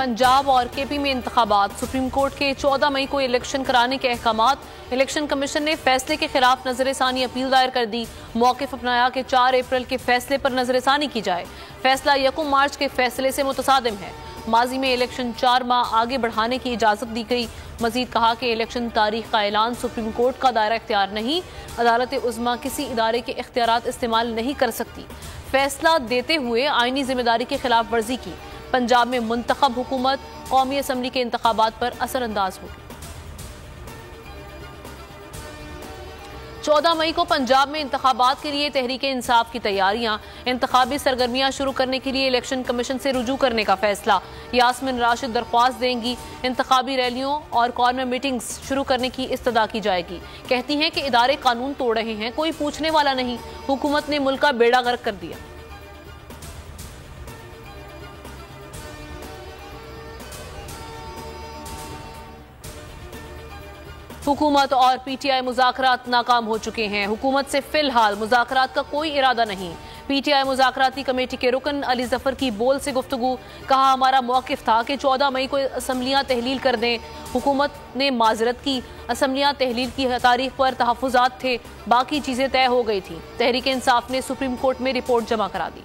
پنجاب اور کے پی میں انتخابات، سپریم کورٹ کے 14 مئی کو الیکشن کرانے کے احکامات، الیکشن کمیشن نے فیصلے کے خلاف نظر ثانی اپیل دائر کر دی، موقف اپنایا کہ 4 اپریل کے فیصلے پر نظر ثانی کی جائے، فیصلہ 1 مارچ کے فیصلے سے متصادم ہے، ماضی میں الیکشن 4 ماہ آگے بڑھانے کی اجازت دی گئی، مزید کہا کہ الیکشن تاریخ کا اعلان سپریم کورٹ کا دائرہ اختیار نہیں، عدالت عظمیٰ کسی ادارے کے اختیارات استعمال نہیں کر سکتی، فیصلہ دیتے ہوئے آئینی ذمہ داری کی خلاف ورزی کی، پنجاب میں منتخب حکومت قومی اسمبلی کے انتخابات پر اثر انداز ہوگی۔ 14 مئی کو پنجاب میں انتخابات کے لیے تحریک انصاف کی تیاریاں، انتخابی سرگرمیاں شروع کرنے کے لیے الیکشن کمیشن سے رجوع کرنے کا فیصلہ، یاسمین راشد درخواست دیں گی، انتخابی ریلیوں اور کارنر میٹنگز شروع کرنے کی استدعا کی جائے گی، کہتی ہیں کہ ادارے قانون توڑ رہے ہیں، کوئی پوچھنے والا نہیں، حکومت نے ملک کا بیڑا غرق کر دیا۔ حکومت اور پی ٹی آئی مذاکرات ناکام ہو چکے ہیں، حکومت سے فی الحال مذاکرات کا کوئی ارادہ نہیں، پی ٹی آئی مذاکراتی کمیٹی کے رکن علی ظفر کی بول سے گفتگو، کہا ہمارا موقف تھا کہ 14 مئی کو اسمبلیاں تحلیل کر دیں، حکومت نے معذرت کی، اسمبلیاں تحلیل کی تاریخ پر تحفظات تھے، باقی چیزیں طے ہو گئی تھیں، تحریک انصاف نے سپریم کورٹ میں رپورٹ جمع کرا دی۔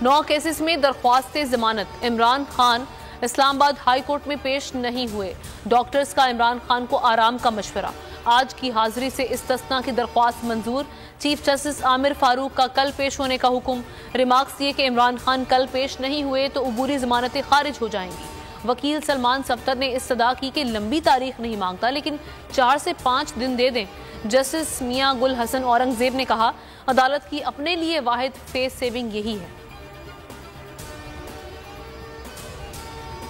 9 کیسز میں درخواست ضمانت، عمران خان اسلام آباد ہائی کورٹ میں پیش نہیں ہوئے، ڈاکٹرز کا عمران خان کو آرام کا مشورہ، آج کی حاضری سے استثناء کی درخواست منظور، چیف جسٹس عامر فاروق کا کل پیش ہونے کا حکم، ریمارکس یہ کہ عمران خان کل پیش نہیں ہوئے تو عبوری ضمانتیں خارج ہو جائیں گی، وکیل سلمان صفدر نے استدعا کی کہ لمبی تاریخ نہیں مانگتا لیکن 4 سے 5 دن دے دیں، جسٹس میاں گل حسن اورنگزیب نے کہا عدالت کی اپنے لیے واحد فیس سیونگ یہی ہے۔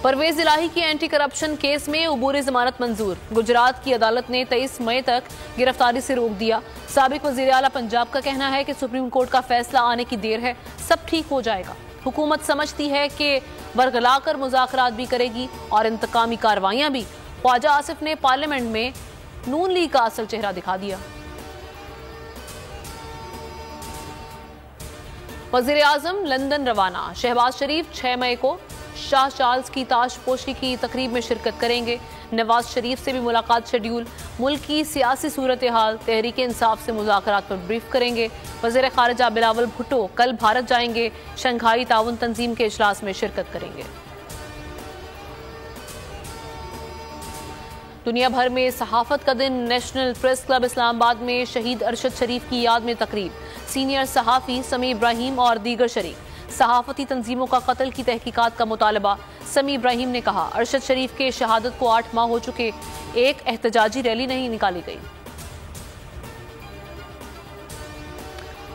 پرویز الہی کی اینٹی کرپشن کیس میں عبوری ضمانت منظور، گجرات کی عدالت نے 23 مئی تک گرفتاری سے روک دیا، سابق وزیر اعلیٰ پنجاب کا کہنا ہے کہ سپریم کورٹ کا فیصلہ آنے کی دیر ہے، سب ٹھیک ہو جائے گا، حکومت سمجھتی ہے کہ ورگلا کر مذاکرات بھی کرے گی اور انتقامی کارروائیاں بھی، خواجہ آصف نے پارلیمنٹ میں نون لیگ کا اصل چہرہ دکھا دیا۔ وزیر اعظم لندن روانہ، شہباز شریف 6 مئی کو شاہ چارلز کی تاج پوشی کی تقریب میں شرکت کریں گے، نواز شریف سے بھی ملاقات شیڈیول، ملک کی سیاسی صورتحال، تحریک انصاف سے مذاکرات پر بریف کریں گے، وزیر خارجہ بلاول بھٹو کل بھارت جائیں گے، شنگھائی تعاون تنظیم کے اجلاس میں شرکت کریں گے۔ دنیا بھر میں صحافت کا دن، نیشنل پریس کلب اسلام آباد میں شہید ارشد شریف کی یاد میں تقریب، سینئر صحافی سمیع ابراہیم اور دیگر شریک، صحافتی تنظیموں کا قتل کی تحقیقات کا مطالبہ، سمیع ابراہیم نے کہا ارشد شریف کے شہادت کو 8 ماہ ہو چکے، ایک احتجاجی ریلی نہیں نکالی گئی۔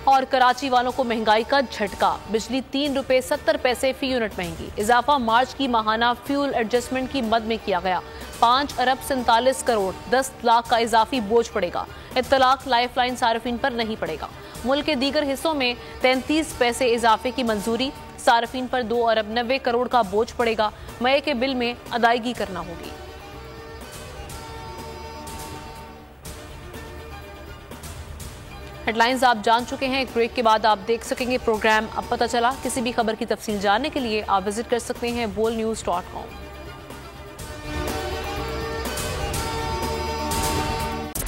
اور کراچی والوں کو مہنگائی کا جھٹکا، بجلی 3 روپے 70 پیسے فی یونٹ مہنگی، اضافہ مارچ کی ماہانہ فیول ایڈجسٹمنٹ کی مد میں کیا گیا، 5 ارب 47 کروڑ 10 لاکھ کا اضافی بوجھ پڑے گا، اطلاق لائف لائن صارفین پر نہیں پڑے گا، ملک کے دیگر حصوں میں 33 پیسے اضافے کی منظوری، صارفین پر 2 ارب 90 کروڑ کا بوجھ پڑے گا، مئی کے بل میں ادائیگی کرنا ہوگی۔ ہیڈ لائنز آپ جان چکے ہیں، ایک بریک کے بعد آپ دیکھ سکیں گے پروگرام اب پتہ چلا، کسی بھی خبر کی تفصیل جاننے کے لیے آپ وزٹ کر سکتے ہیں bolnews.com۔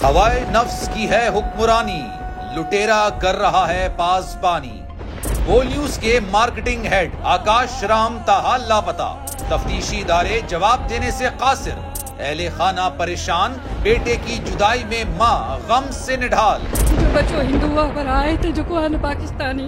ہوائے نفس کی ہے حکمرانی، لٹیرا کر رہا ہے پاسبانی، بول نیوز کے مارکیٹنگ ہیڈ آکاش رام تاحال لاپتہ، تفتیشی ادارے جواب دینے سے قاصر، اہل خانہ پریشان، بیٹے کی جدائی میں ماں غم سے نڈھال۔ جو بچو ہندو پر آئے تھے جو کو پاکستانی،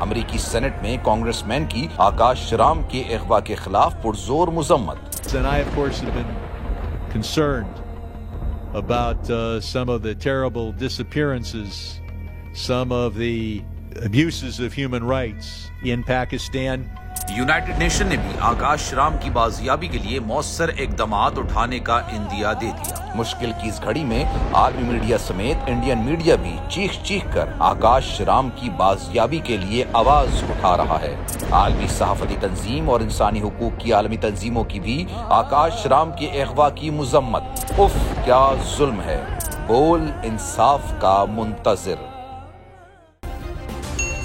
امریکی سینٹ میں کانگریس مین کی آکاش رام کے اغوا کے خلاف پرزور مذمت۔ And I, of course, have been concerned about some of the terrible disappearances, some of the abuses of human rights in Pakistan. United nation نے بھی آکاش رام کی بازیابی کے لیے مؤثر اقدامات اٹھانے کا عندیہ دے دیا۔ مشکل کی اس گھڑی میں عالمی میڈیا سمیت انڈین میڈیا بھی چیخ چیخ کر آکاش رام کی بازیابی کے لیے آواز اٹھا رہا ہے۔ عالمی صحافتی تنظیم اور انسانی حقوق کی عالمی تنظیموں کی بھی آکاش رام کے اغوا کی مذمت۔ اف کیا ظلم ہے، بول انصاف کا منتظر۔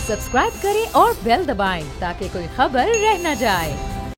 سبسکرائب کریں اور بیل دبائیں تاکہ کوئی خبر رہ نہ جائے۔